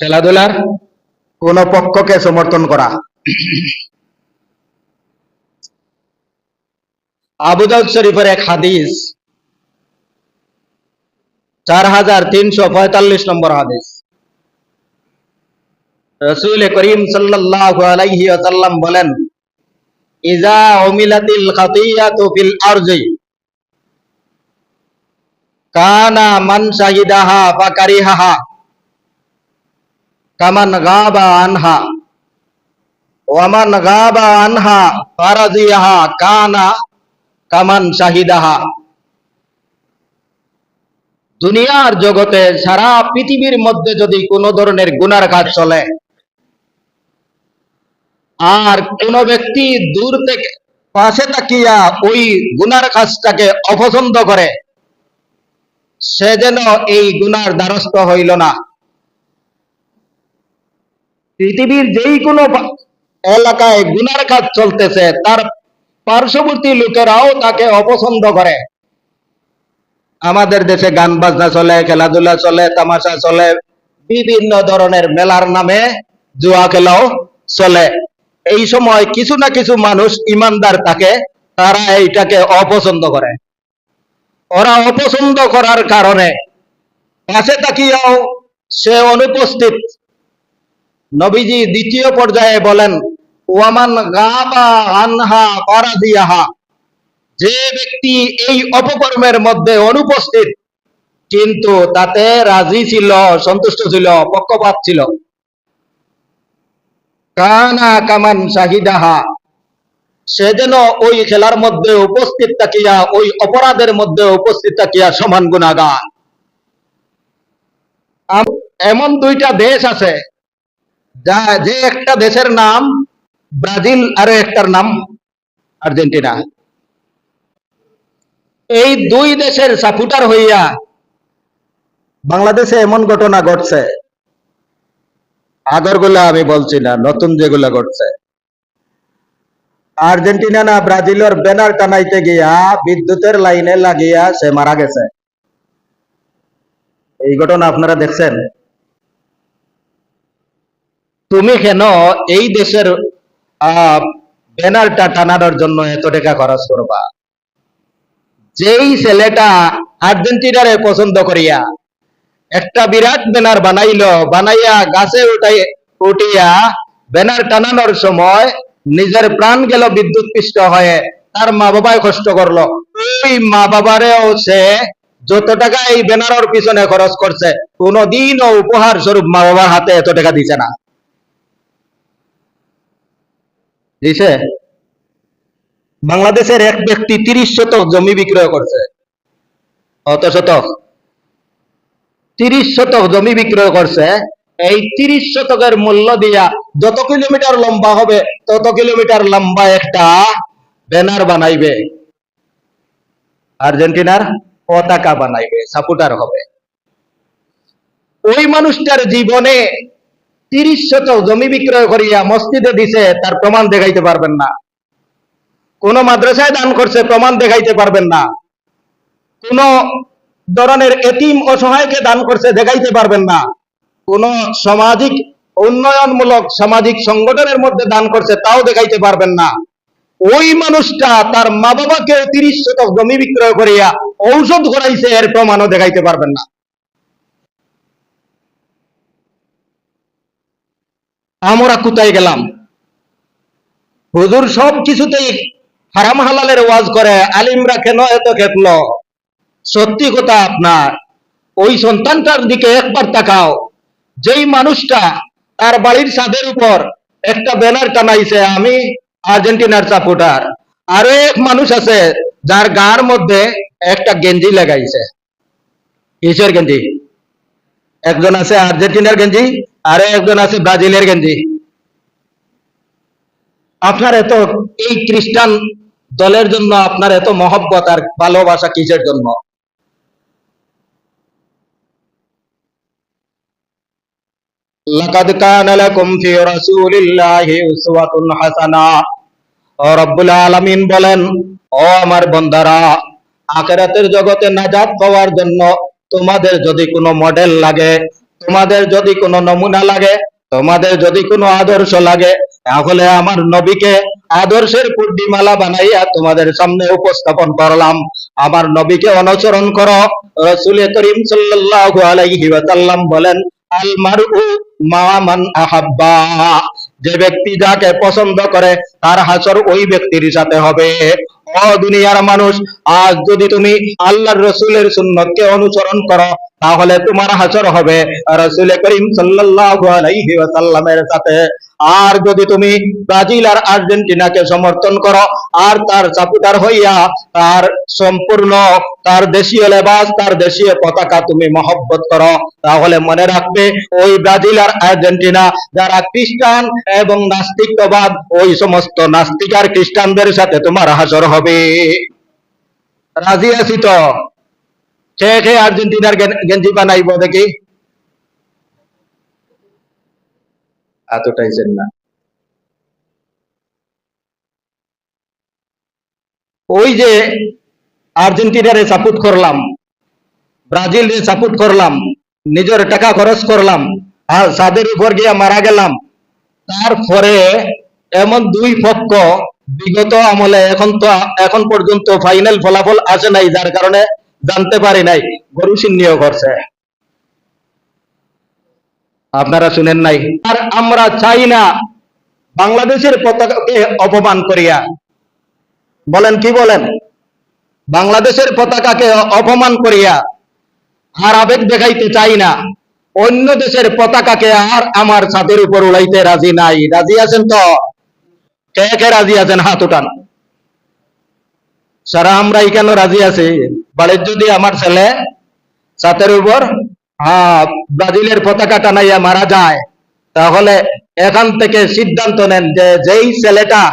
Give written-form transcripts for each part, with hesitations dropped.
খেলাধুলার কোন পক্ষকে সমর্থন করা। আবু দাউদ শরীফের এক হাদিস, 4345 নম্বর হাদিস। রাসূল করিম সাল্লাল্লাহু আলাইহি ওয়াসাল্লাম বলেন, ইজা উমিলাতিল খাতিয়াতু ফিল আরজি কানা মান শাহিদাহা ফাকারিহাহা কামান গাবা আনহা ওয়া মান গাবা আনহা ফারাজিয়াহা কানা কামান শাহিদাহা। দুনিয়ার জগতে সারা পৃথিবীর মধ্যে যদি কোন ধরনের গুনার কাজ চলে আর কোন ব্যক্তি দূর থেকে পাশে তাকিয়া ওই গুনার কাজটাকে অপছন্দ করে, সে যেন এই গুনার দ্বারস্থ হইল না। পৃথিবীর যেই কোনো এলাকায় গুনার কাজ চলতেছে তার পার্শ্ববর্তী লোকেরাও তাকে অপছন্দ করে। আমাদের দেশে গান বাজনা চলে, খেলাধুলা চলে, তামাশা চলে, বিভিন্ন ধরনের মেলার নামে জুয়া খেলাও চলে। এই সময় কিছু না কিছু মানুষ ইমানদার থাকে, তারা এইটাকে অপছন্দ করে। ওরা অপছন্দ করার কারণে পাশে তাকিয়াও সে অনুপস্থিত। নবীজি দ্বিতীয় পর্যায়ে বলেন, ওয়ামান গাবা আনহা ফারাদিয়াহা, যে ব্যক্তি এই অপকর্মের মধ্যে অনুপস্থিত কিন্তু তাতে রাজি ছিল, সন্তুষ্ট ছিল, পক্ষপাত ছিল, কানা কামান শাহিদাহা, সে যেন ওই খেলার মধ্যে উপস্থিত থাকিয়া, ওই অপরাধের মধ্যে উপস্থিত থাকিয়া সমান গুনাহগার। এমন দুইটা দেশ আছে, যে একটা দেশের নাম ব্রাজিল আর একটার নাম আর্জেন্টিনা। এই দুই দেশের সাপোর্টার হইয়া বাংলাদেশে এমন ঘটনা ঘটছে, আগরগুলা আমি বলছি না, নতুন যেগুলা ঘটছে। আর্জেন্টিনা না ব্রাজিলের ব্যানার টানাইতে গিয়া বিদ্যুতের লাইনে লাগিয়া সে মারা গেছে। এই ঘটনা আপনারা দেখছেন? তুমি কেন এই দেশের ব্যানারটা টানানোর জন্য এত টাকা খরচ করবা? যেই ছেলেটা আর্জেন্টিনারে পছন্দ করিয়া একটা বিরাট ব্যানার বানাইলো, বানাইয়া গাছে উঠিয়া ব্যানার টানানোর সময় নিজের প্রাণ গেল বিদ্যুৎ পৃষ্ঠ হয়ে, তার মা বাবাই কষ্ট করলো। ওই মা বাবারেও সে যত টাকা এই ব্যানারের পিছনে খরচ করছে, কোনদিনও উপহার স্বরূপ মা বাবার হাতে এত টাকা দিছে না। দিছে? বাংলাদেশের এক ব্যক্তি 30 শতক জমি বিক্রয় করছে। কত শতক? 30 শতক জমি বিক্রয় করছে। এই 30 শতকের মূল্য দিয়া যত কিলোমিটার লম্বা হবে তত কিলোমিটার লম্বা একটা ব্যানার বানাইবে, আর্জেন্টিনার পতাকা বানাইবে, সাপোর্টার হবে। ওই মানুষটার জীবনে 30 শতক জমি বিক্রয় করিয়া মসজিদে দিছে, তার প্রমাণ দেখাইতে পারবেন না। কোন মাদ্রাসায় দান করছে, প্রমাণ দেখাইতে পারবেন না। কোন ধরনের এতিম অসহায়কে দান করছে, দেখাইতে পারবেন না। কোন সামাজিক উন্নয়নমূলক সামাজিক সংগঠনের মধ্যে দান করছে, তাও দেখাইতে পারবেন না। ওই মানুষটা তার মা বাবাকে 30 শতক জমি বিক্রয় করিয়া ঔষধ করাইছে, এর প্রমাণও দেখাইতে পারবেন না। আমরা কোথায় গেলাম? হুজুর সব কিছুতেই হারাম হালালের ওয়াজ করে, আলিমরা কেন এত খেপলো? সত্যি কথা আপনার, ওই সন্তানটার দিকে একবার তাকাও। যেই মানুষটা তার বাড়ির ছাদের উপর একটা ব্যানার টানাইছে, আমি আর্জেন্টিনার সাপোর্টার, আরো এক মানুষ আছে যার গার মধ্যে একটা গেঞ্জি লাগাইছে। কিসের গেঞ্জি? একজন আছে আর্জেন্টিনার গেঞ্জি, আরো একজন আছে ব্রাজিলের গেঞ্জি। আপনার এত এই খ্রিস্টান দলের জন্য আপনার এত মহব্বত আর ভালোবাসা কিসের জন্য? লাকাদ কানা লাকুম ফি রাসূলিল্লাহি উসওয়াতুন হাসানাহ। রব্বুল আলামিন বলেন, ও আমার বান্দারা, আখিরাতের জগতে নাজাত পাওয়ার জন্য তোমাদের যদি কোনো মডেল লাগে, তোমাদের যদি কোনো নমুনা লাগে, তোমাদের যদি কোনো আদর্শ লাগে, তাহলে আমার নবীকে আদর্শের পুড্ডিমালা বানাইয়া তোমাদের সামনে উপস্থাপন করলাম। আমার নবীকে অনুসরণ করো। রাসূল করিম সাল্লাল্লাহু আলাইহি ওয়াসাল্লাম বলেন, আল মারউ মা মান আহাব্বা, যে ব্যক্তি যাকে পছন্দ করে তার হাসর ওই ব্যক্তির সাথে হবে। ও দুনিয়ার মানুষ, আজ যদি তুমি আল্লাহর রাসূলের সুন্নতকে অনুসরণ করো, তাহলে তোমার হাসর হবে রাসূল করিম সাল্লাল্লাহু আলাইহি ওয়াসাল্লামের সাথে। আর যদি তুমি ব্রাজিল আর আর্জেন্টিনাকে সমর্থন করো, আর তার সাপোর্টার হইয়া তার সম্পূর্ণ তার দেশীয় লেবাস, তার দেশীয় পতাকা তুমি মহব্বত করো, তাহলে মনে রাখবে ওই ব্রাজিল আর আর্জেন্টিনা যারা খ্রিস্টান এবং নাস্তিকবাদ, ওই সমস্ত নাস্তিক আর খ্রিস্টানদের সাথে তোমার হাসর হবে। রাজি আছি তো? কে কে আর্জেন্টিনার গেঞ্জি বানাইব দেখি? এতটাইছেন না। ওই যে আর্জেন্টিনারে সাপোর্ট করলাম, ব্রাজিলে সাপোর্ট করলাম, নিজের টাকা খরচ করলাম, আর সাদের উপর গিয়া মারা গেলাম, তারপরে এমন দুই পক্ষ বিগত আমলে এখন পর্যন্ত ফাইনাল ফলাফল আসে নাই, যার কারণে জানতে পারি নাই গরু সিন্নিও করছে। আপনারা শুনেন নাই? আর আমরা চাই না বাংলাদেশের পতাকাকে অপমান করিয়া, বলেন কি বলেন, বাংলাদেশের পতাকাকে অপমান করিয়া আর আবেগ দেখাইতে চাই না। অন্য দেশের পতাকাকে আর আমার ছাদের উপর উড়াইতে রাজি নাই। রাজি আছেন তো? কে কে রাজি আছেন হাত উঠান। সারা আমরা এখানে রাজি আছি। বাড়ির যদি আমার ছেলে ছাদের উপর ব্রাজিলের পতাকা টানাইয়া মারা যায়, তাহলে এখান থেকে সিদ্ধান্ত নেন যে যেই ছেলেটা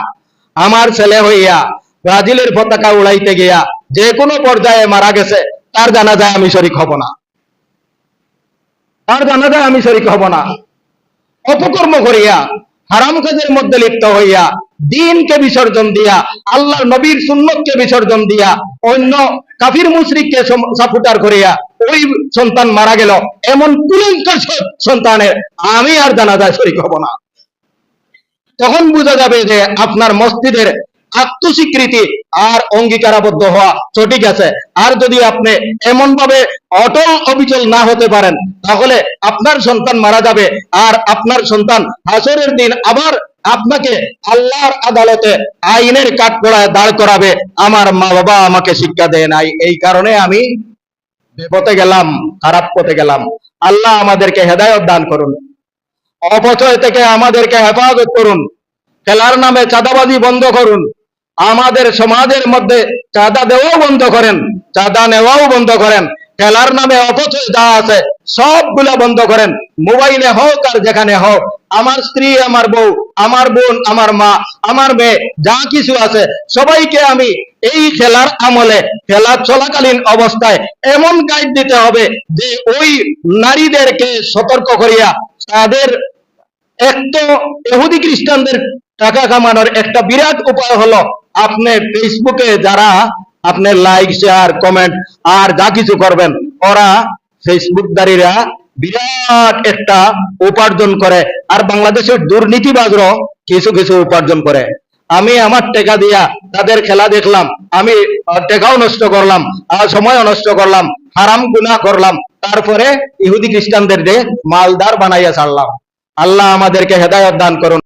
আমার ছেলে হইয়া ব্রাজিলের পতাকা উড়াইতে গিয়া যে কোনো পর্যায়ে মারা গেছে, তার জানাজায় আমি শরীক হব না, তার জানাজায় আমি শরীক হব না। অপকর্ম করিয়া, হারাম কাজের মধ্যে লিপ্ত হইয়া, দ্বীনকে বিসর্জন দিয়া, আল্লাহর নবীর সুন্নতকে বিসর্জন দিয়া, অন্য কাফির মুশরিককে সাপোর্টার করিয়া ওই সন্তান মারা গেল, এমন কুলঙ্কার সন্তানের আমি আর জানাজায় শরীক হব না। তখন বোঝা যাবে যে আপনার মসজিদের আত্মস্বীকৃতি আর অঙ্গীকারাবদ্ধ হওয়া সঠিক আছে। আর যদি আপনি এমন ভাবে অটল অবিচল না হতে পারেন, তাহলে আপনার সন্তান মারা যাবে, আর আপনার সন্তান হাসরের দিন আবার আপনাকে আল্লাহর আদালতে আইনের কাঠগড়ায় দাঁড় করাবে। আমার মা বাবা আমাকে শিক্ষা দেয় নাই, এই কারণে আমি বিপথে গেলাম, খারাপ পথে গেলাম। আল্লাহ আমাদেরকে হেদায়েত দান করুন, অপচয় থেকে আমাদেরকে হেফাজত করুন, খেলার নামে চাঁদাবাজি বন্ধ করুন, আমাদের সমাজের মধ্যে চাঁদা দেওয়াও বন্ধ করেন, চাঁদা নেওয়াও বন্ধ করেন, খেলার নামে অপচয় যা আছে সবগুলা বন্ধ করেন। মোবাইলে হোক আর যেখানে হোক, আমার স্ত্রী, আমার বউ, আমার বোন, আমার মা, আমার মেয়ে, যা কিছু আছে সবাইকে আমি এই খেলার আমলে, খেলা চলাকালীন অবস্থায় এমন গাইড দিতে হবে যে ওই নারীদেরকে সতর্ক করিয়া তাদের, এক তো ইহুদি খ্রিস্টানদের টাকা কামানোর একটা বিরাট উপায় হলো আপনি ফেসবুকে যারা আপনি লাইক, শেয়ার, কমেন্ট আর যা কিছু করবেন, ওরা ফেসবুকদারীরা বিরাট একটা উপার্জন করে। আর বাংলাদেশের দুর্নীতিবাজরাও কিছু কিছু উপার্জন করে। আমি আমার টাকা দিয়া তাদের খেলা দেখলাম, আমি টাকাও নষ্ট করলাম, আর সময়ও নষ্ট করলাম, হারাম গুনাহ করলাম, তারপরে ইহুদি খ্রিস্টানদের মালদার বানাইয়া ছাড়লাম। আল্লাহ আমাদেরকে হেদায়েত দান করুন।